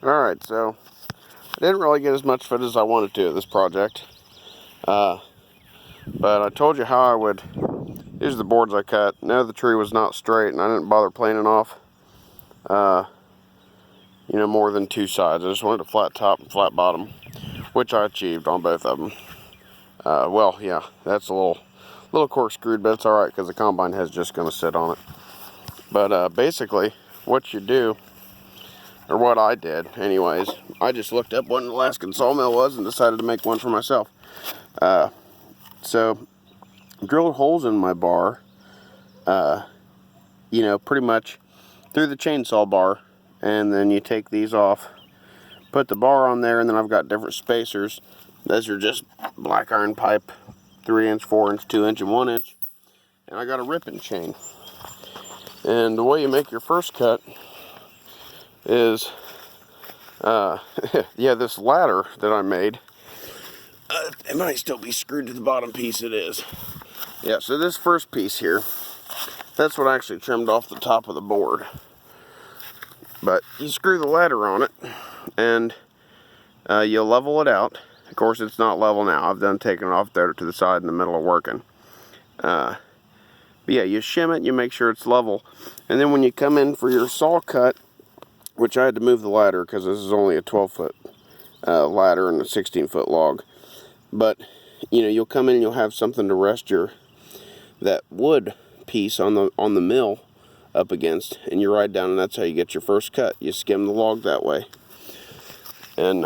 Alright, so I didn't really get as much footage as I wanted to of this project. But I told you how I would use the boards I cut. No, the tree was not straight, and I didn't bother planing off more than two sides. I just wanted a flat top and flat bottom, which I achieved on both of them. Well, yeah, that's a little corkscrewed, but it's alright because the combine head's just going to sit on it. But basically, what you do, or what I did anyways, I just looked up what an Alaskan sawmill was and decided to make one for myself. So drilled holes in my bar, pretty much through the chainsaw bar, and then you take these off, put the bar on there, and then I've got different spacers. Those are just black iron pipe, 3-inch, 4-inch, 2-inch, and 1-inch, and I got a ripping chain. And the way you make your first cut is, this ladder that I made, it might still be screwed to the bottom piece. It is. Yeah, so this first piece here, that's what I actually trimmed off the top of the board. But you screw the ladder on it, and you level it out. Of course, it's not level now. I've done taking it off there to the side in the middle of working. But yeah, you shim it, you make sure it's level. And then when you come in for your saw cut, which I had to move the ladder because this is only a 12-foot ladder and a 16-foot log. But, you'll come in and you'll have something to rest that wood piece on the mill up against, and you ride down, and that's how you get your first cut. You skim the log that way. And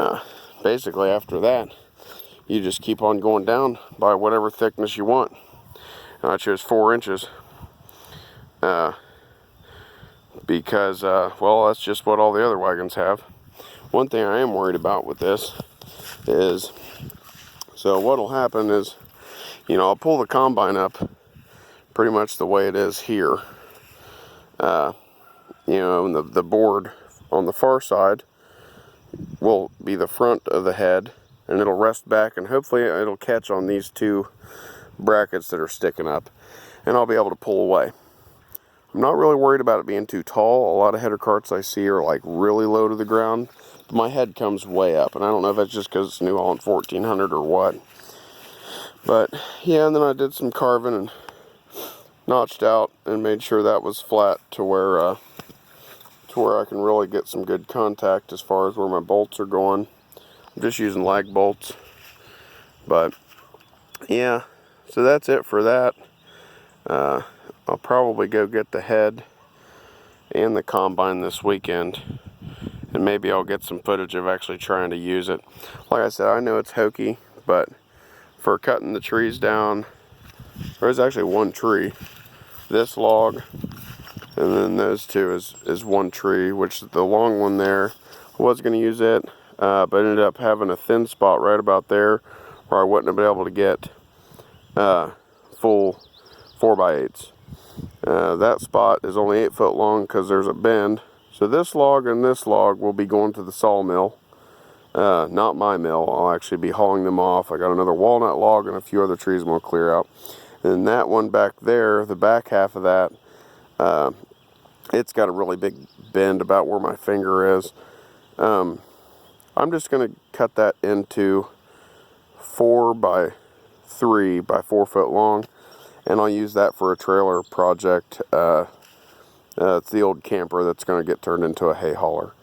basically after that, you just keep on going down by whatever thickness you want. And I chose 4 inches because, well, that's just what all the other wagons have. One thing I am worried about with this is, so what'll happen is, I'll pull the combine up pretty much the way it is here. And the board on the far side will be the front of the head, and it'll rest back, and hopefully it'll catch on these two brackets that are sticking up, and I'll be able to pull away. I'm not really worried about it being too tall. A lot of header carts I see are like really low to the ground, but my head comes way up, and I don't know if that's just because it's New Holland 1400 or what. But yeah, and then I did some carving and notched out and made sure that was flat to where I can really get some good contact as far as where my bolts are going. I'm just using lag bolts. But yeah, so that's it for that. I'll probably go get the head and the combine this weekend, and maybe I'll get some footage of actually trying to use it. Like I said, I know it's hokey, but for cutting the trees down, there's actually one tree. This log, and then those two is one tree, which the long one there, I was going to use it, but ended up having a thin spot right about there where I wouldn't have been able to get full 4x8s. That spot is only 8 foot long because there's a bend. So this log and this log will be going to the sawmill, not my mill. I'll actually be hauling them off. I got another walnut log and a few other trees I'm going to clear out. And that one back there, the back half of that, it's got a really big bend about where my finger is. I'm just going to cut that into 4x3 by 4 foot long, and I'll use that for a trailer project. It's the old camper that's going to get turned into a hay hauler.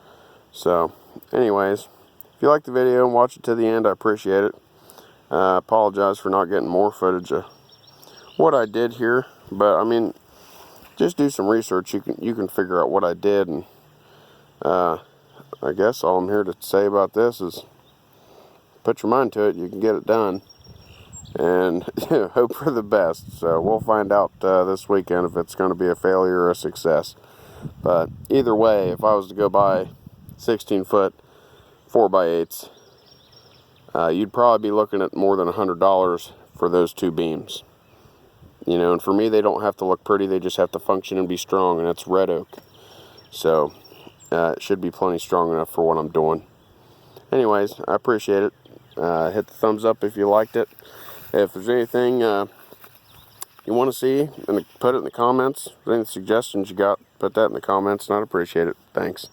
So anyways, if you like the video and watch it to the end, I appreciate it. I apologize for not getting more footage of what I did here, but I mean, just do some research. You can figure out what I did, and I guess all I'm here to say about this is put your mind to it. You can get it done, and hope for the best. So we'll find out this weekend if it's going to be a failure or a success. But either way, if I was to go buy 16-foot 4x8s, you'd probably be looking at more than $100 for those two beams. And for me, they don't have to look pretty, they just have to function and be strong, and it's red oak. So, it should be plenty strong enough for what I'm doing. Anyways, I appreciate it. Hit the thumbs up if you liked it. If there's anything you want to see, and put it in the comments. If there's any suggestions you got, put that in the comments, and I'd appreciate it. Thanks.